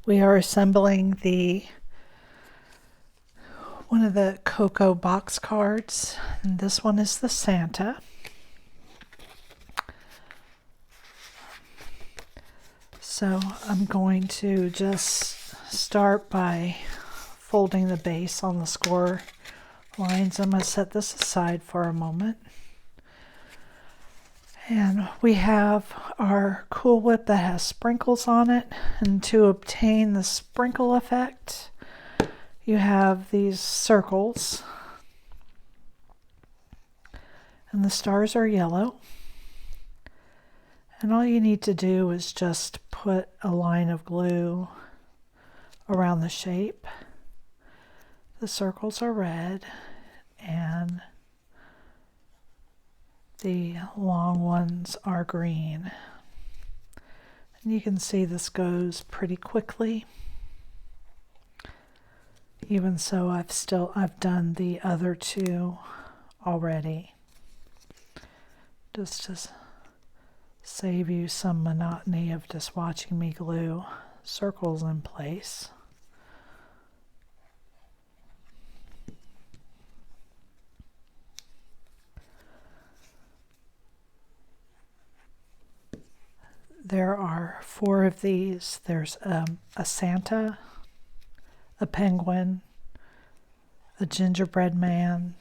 We are assembling one of the Cocoa box cards, and this one is the Santa. So I'm going to just start by folding the base on the score lines. I'm going to set this aside for a moment. And we have our Cool Whip that has sprinkles on it, and to obtain the sprinkle effect, you have these circles, and the stars are yellow. And all you need to do is just put a line of glue around the shape. The circles are red, and the long ones are green. And you can see this goes pretty quickly. Even so, I've done the other two already, just to save you some monotony of just watching me glue circles in place. There are 4 of these. There's a Santa, a penguin, a gingerbread man,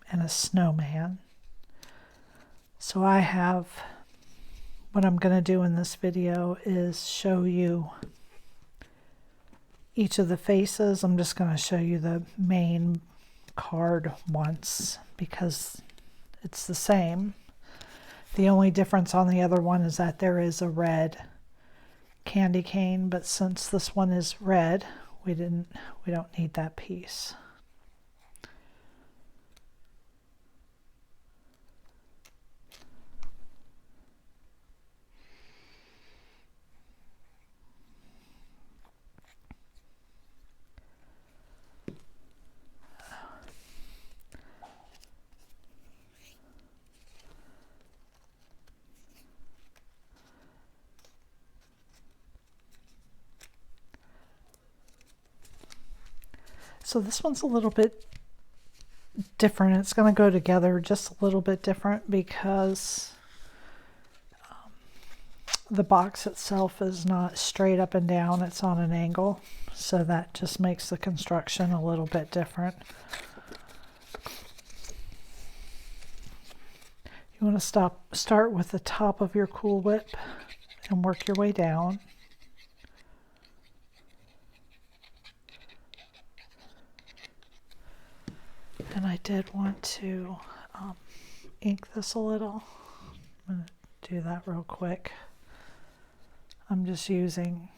and a snowman. So what I'm going to do in this video is show you each of the faces. I'm just going to show you the main card once because it's the same. The only difference on the other one is that there is a red candy cane, but since this one is red, we don't need that piece. So this one's a little bit different. It's going to go together just a little bit different because the box itself is not straight up and down, it's on an angle. So that just makes the construction a little bit different. You want to start with the top of your Cool Whip and work your way down. And I did want to ink this a little. I'm going to do that real quick. I'm just using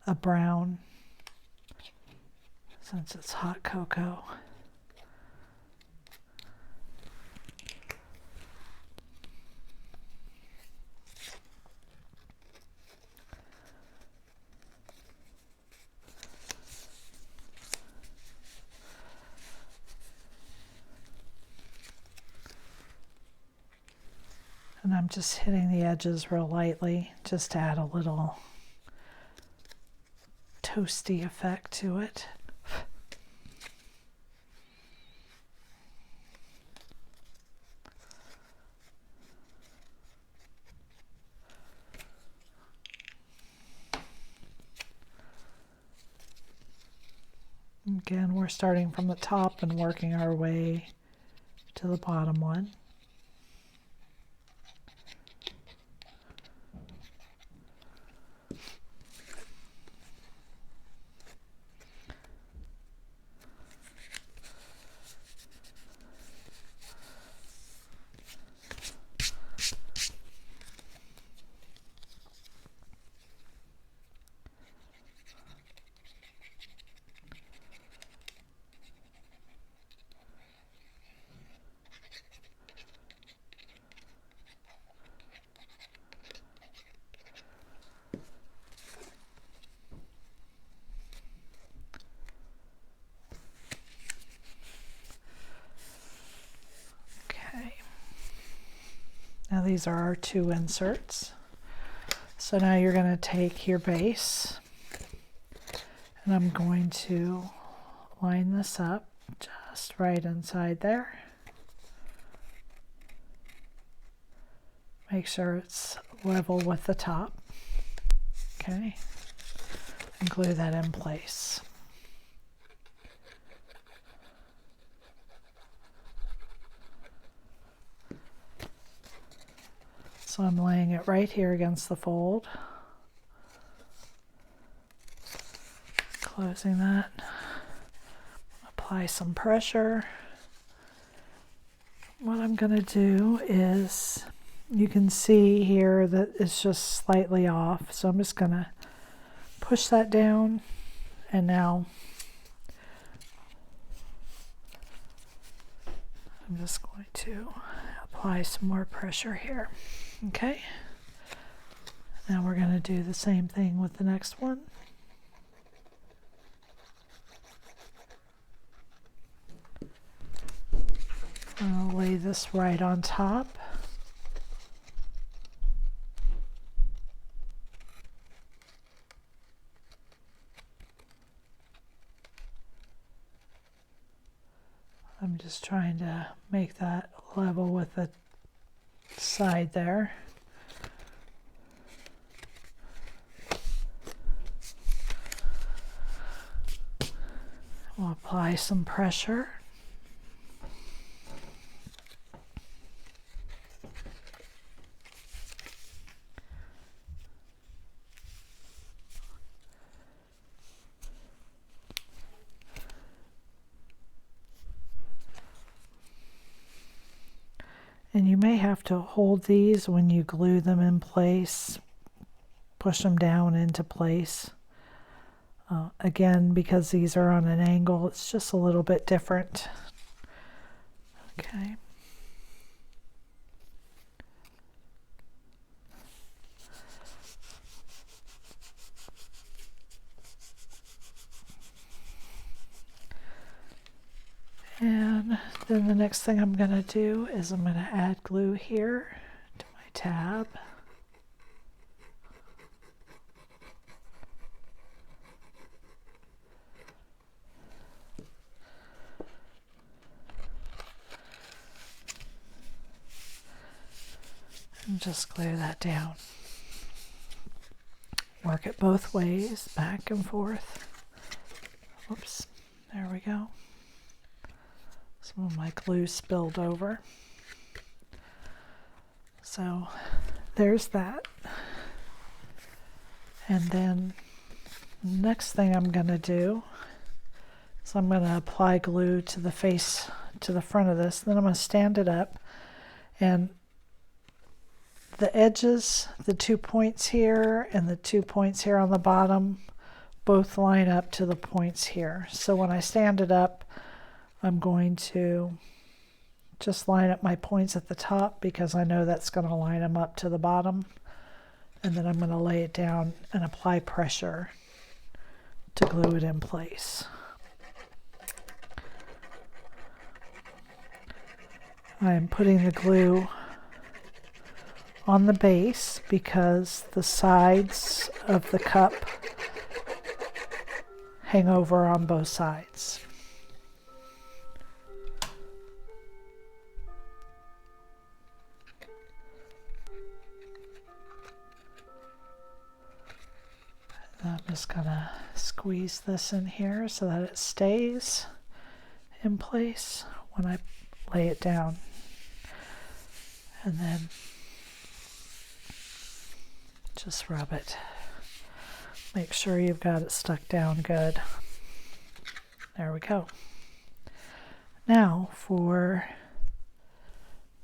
a brown since it's hot cocoa. And I'm just hitting the edges real lightly just to add a little toasty effect to it. Again, we're starting from the top and working our way to the bottom one. Now these are our 2 inserts. So now you're going to take your base, and I'm going to line this up just right inside there. Make sure it's level with the top. Okay, and glue that in place. So I'm laying it right here against the fold. Closing that. Apply some pressure. What I'm going to do is, you can see here that it's just slightly off. So I'm just going to push that down, and now I'm just going to apply some more pressure here. Okay, now we're going to do the same thing with the next one. I'll lay this right on top. I'm just trying to make that level with the side there. We'll apply some pressure. And you may have to hold these when you glue them in place, push them down into place. Again, because these are on an angle, it's just a little bit different. Okay. And then the next thing I'm going to do is I'm going to add glue here to my tab. And just glue that down. Work it both ways, back and forth. Whoops, there we go. Some of my glue spilled over. So there's that. And then the next thing I'm going to do is I'm going to apply glue to the face, to the front of this. Then I'm going to stand it up, and the edges, the 2 points here and the 2 points here on the bottom, both line up to the points here. So when I stand it up, I'm going to just line up my points at the top, because I know that's going to line them up to the bottom. And then I'm going to lay it down and apply pressure to glue it in place. I am putting the glue on the base because the sides of the cup hang over on both sides. I'm just going to squeeze this in here so that it stays in place when I lay it down. And then just rub it. Make sure you've got it stuck down good. There we go. Now for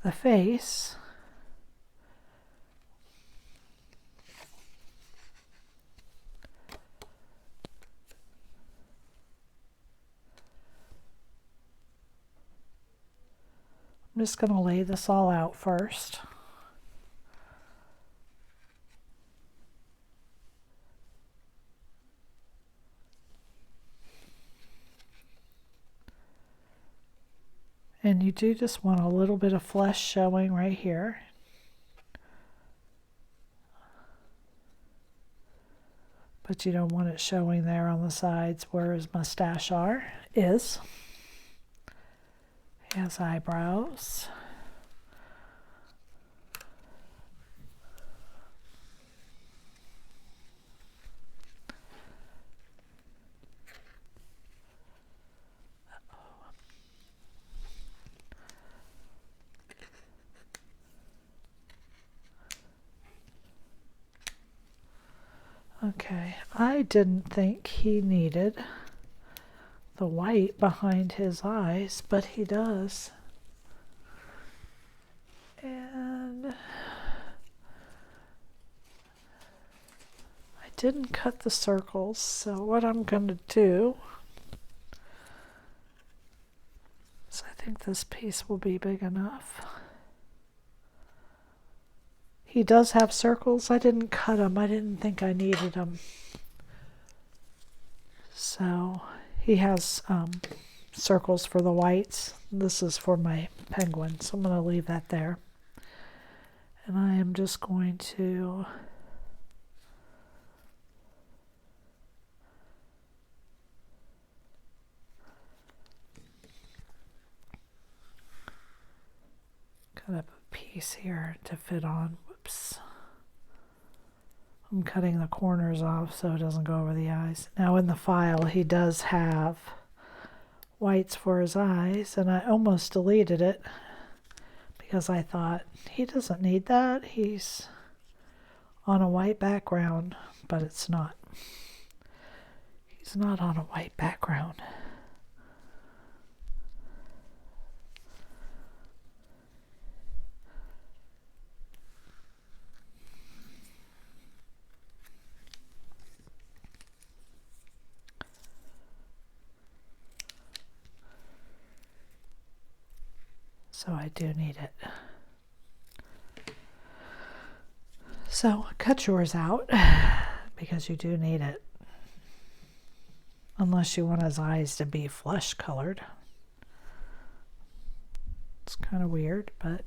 the face, I'm just going to lay this all out first. And you do just want a little bit of flesh showing right here. but you don't want it showing there on the sides where his mustache is. He has eyebrows. Okay, I didn't think he needed the white behind his eyes, but he does. And I didn't cut the circles, so what I'm going to do is I think this piece will be big enough. He does have circles. I didn't cut them. I didn't think I needed them. So he has circles for the whites. This is for my penguin, so I'm going to leave that there. And I am just going to cut up a piece here to fit on. Whoops. I'm cutting the corners off so it doesn't go over the eyes. Now in the file he does have whites for his eyes, and I almost deleted it because I thought he doesn't need that. He's on a white background, but it's not. He's not on a white background. So I do need it. So cut yours out because you do need it. Unless you want his eyes to be flesh colored. It's kind of weird, but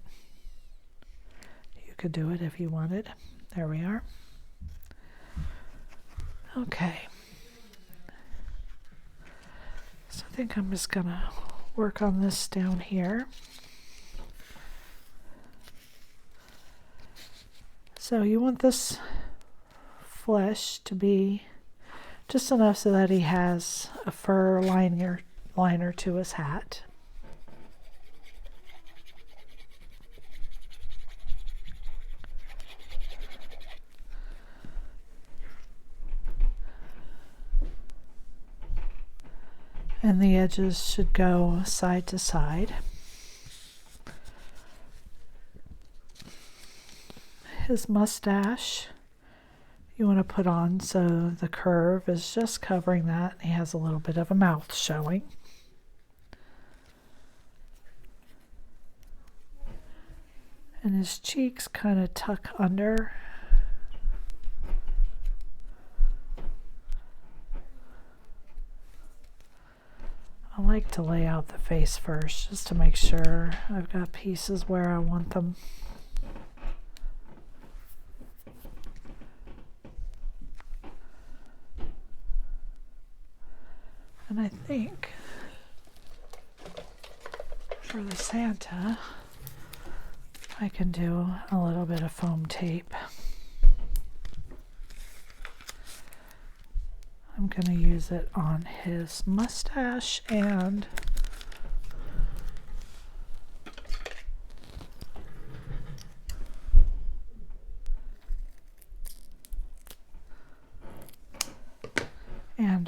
you could do it if you wanted. There we are. Okay. So I think I'm just gonna work on this down here. So you want this flesh to be just enough so that he has a fur liner to his hat. And the edges should go side to side. His mustache you want to put on so the curve is just covering that. He has a little bit of a mouth showing. And his cheeks kind of tuck under. I like to lay out the face first just to make sure I've got pieces where I want them. And I think for the Santa, I can do a little bit of foam tape. I'm going to use it on his mustache and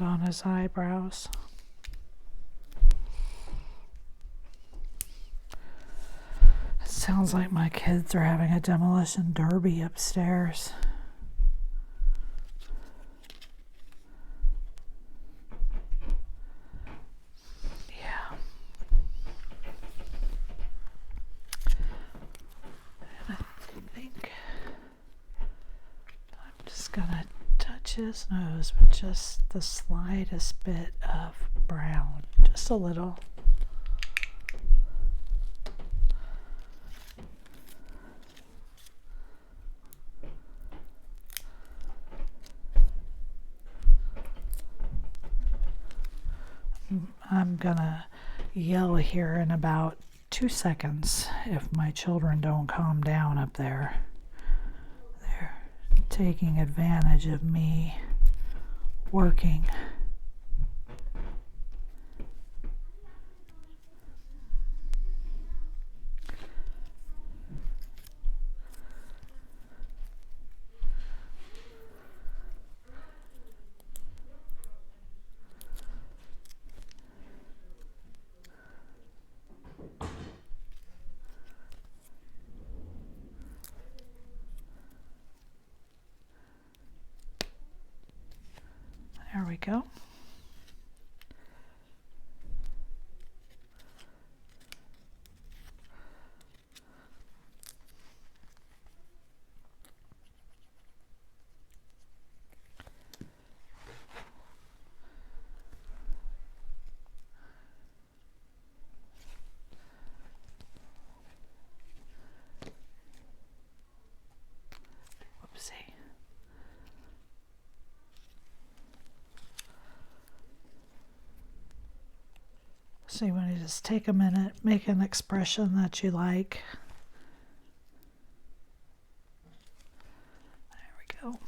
on his eyebrows. It sounds like my kids are having a demolition derby upstairs. Yeah. And I think I'm just gonna touch his nose with just the slightest bit of brown, just a little. I'm gonna yell here in about 2 seconds if my children don't calm down up there. They're taking advantage of me working. There we go. Whoopsie. So you want to just take a minute, make an expression that you like. There we go.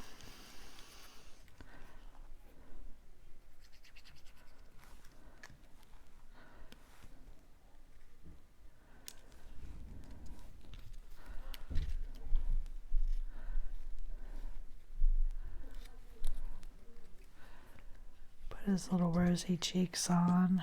Put his little rosy cheeks on.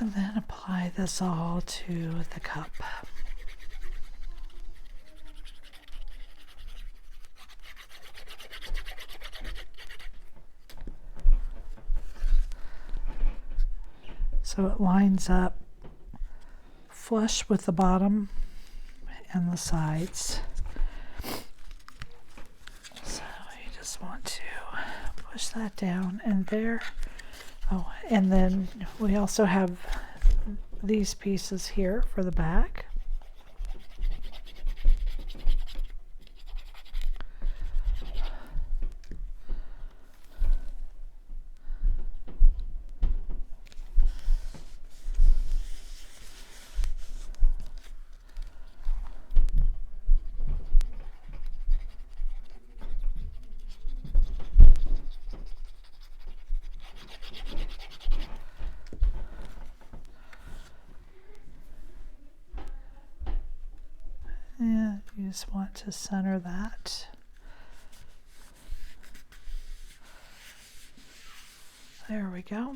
And then apply this all to the cup. So it lines up flush with the bottom and the sides. So you just want to push that down and there. Oh, and then we also have these pieces here for the back. Yeah, you just want to center that. There we go.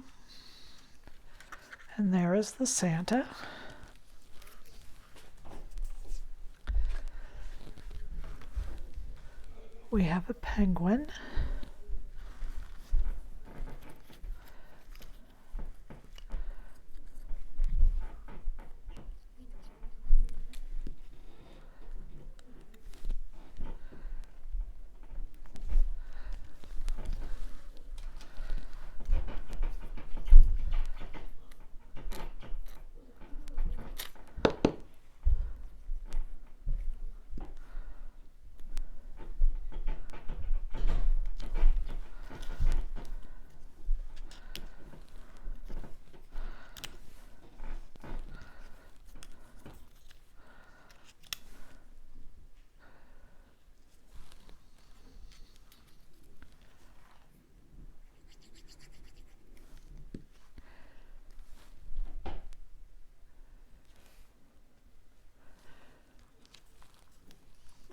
And there is the Santa. We have a penguin.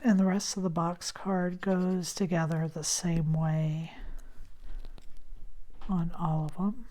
And the rest of the box card goes together the same way on all of them.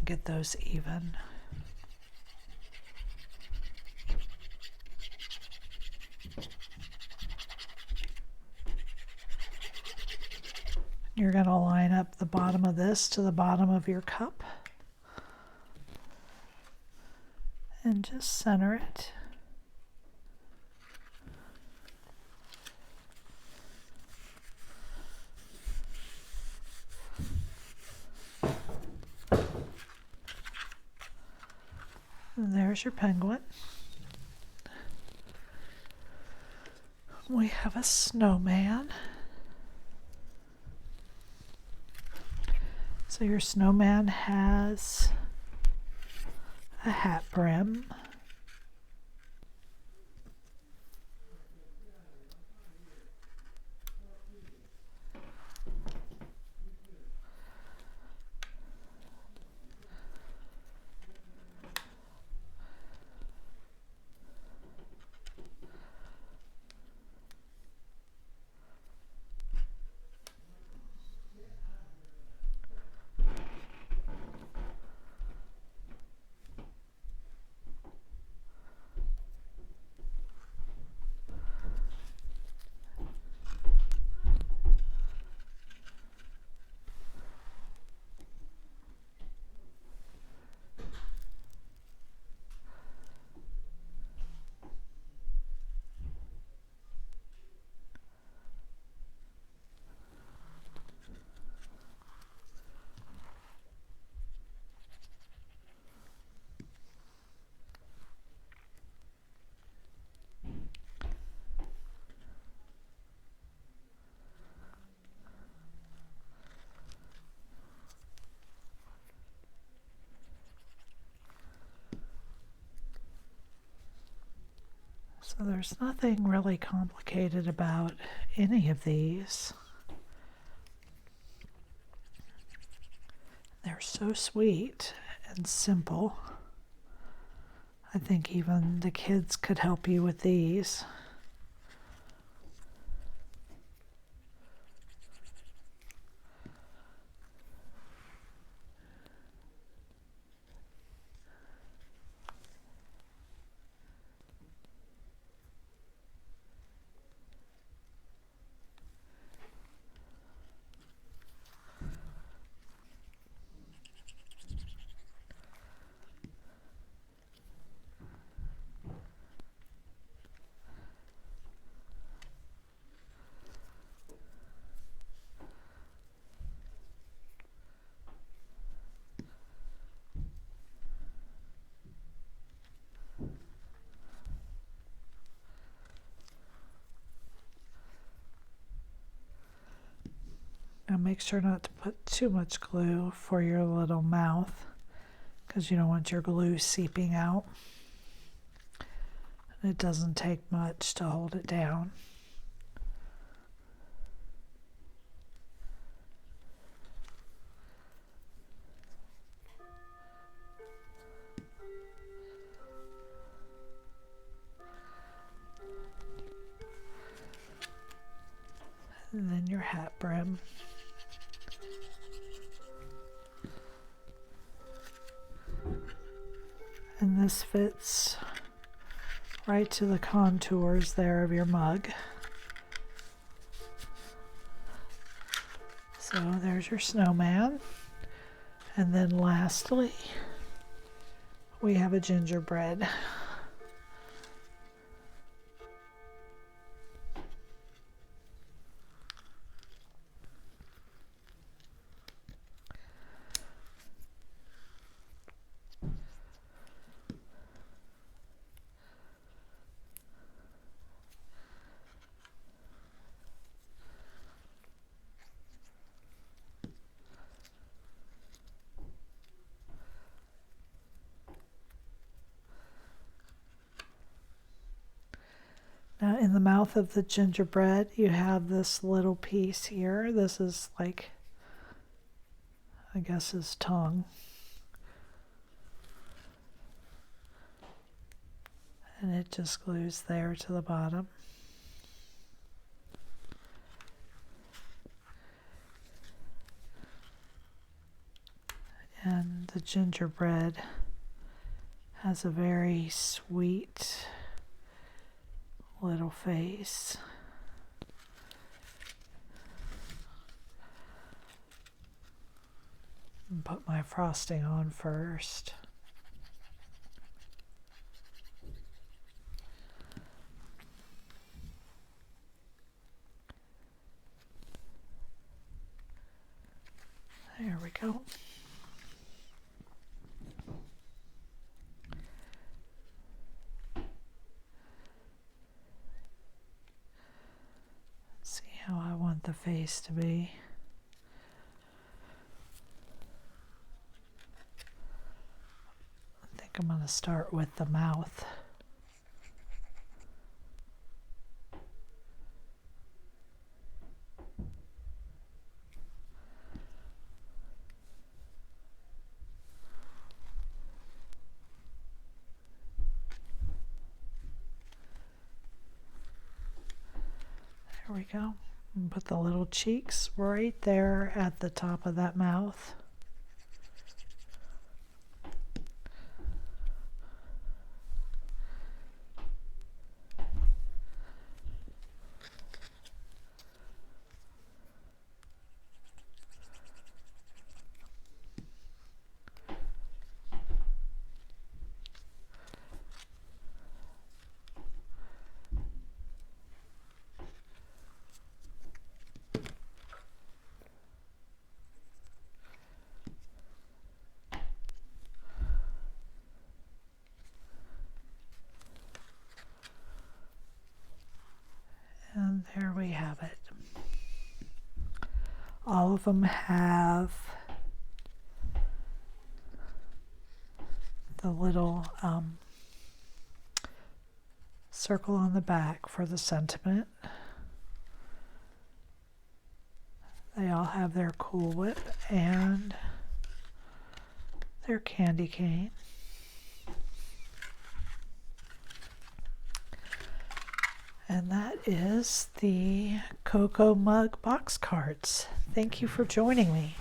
get those even. You're going to line up the bottom of this to the bottom of your cup and just center it. And there's your penguin. We have a snowman. So your snowman has a hat brim. So there's nothing really complicated about any of these. They're so sweet and simple. I think even the kids could help you with these. Now make sure not to put too much glue for your little mouth because you don't want your glue seeping out. And it doesn't take much to hold it down. And then your hat brim. And this fits right to the contours there of your mug. So there's your snowman. And then lastly, we have a gingerbread. Now in the mouth of the gingerbread, you have this little piece here. This is like, I guess, his tongue. And it just glues there to the bottom. And The gingerbread has a very sweet little face. Put my frosting on first. There we go. See how I want the face to be. I think I'm going to start with the mouth. There we go. And put the little cheeks right there at the top of that mouth. And there we have it. All of them have the little circle on the back for the sentiment. They all have their Cool Whip and their candy cane. And that is the Cocoa Mug box cards. Thank you for joining me.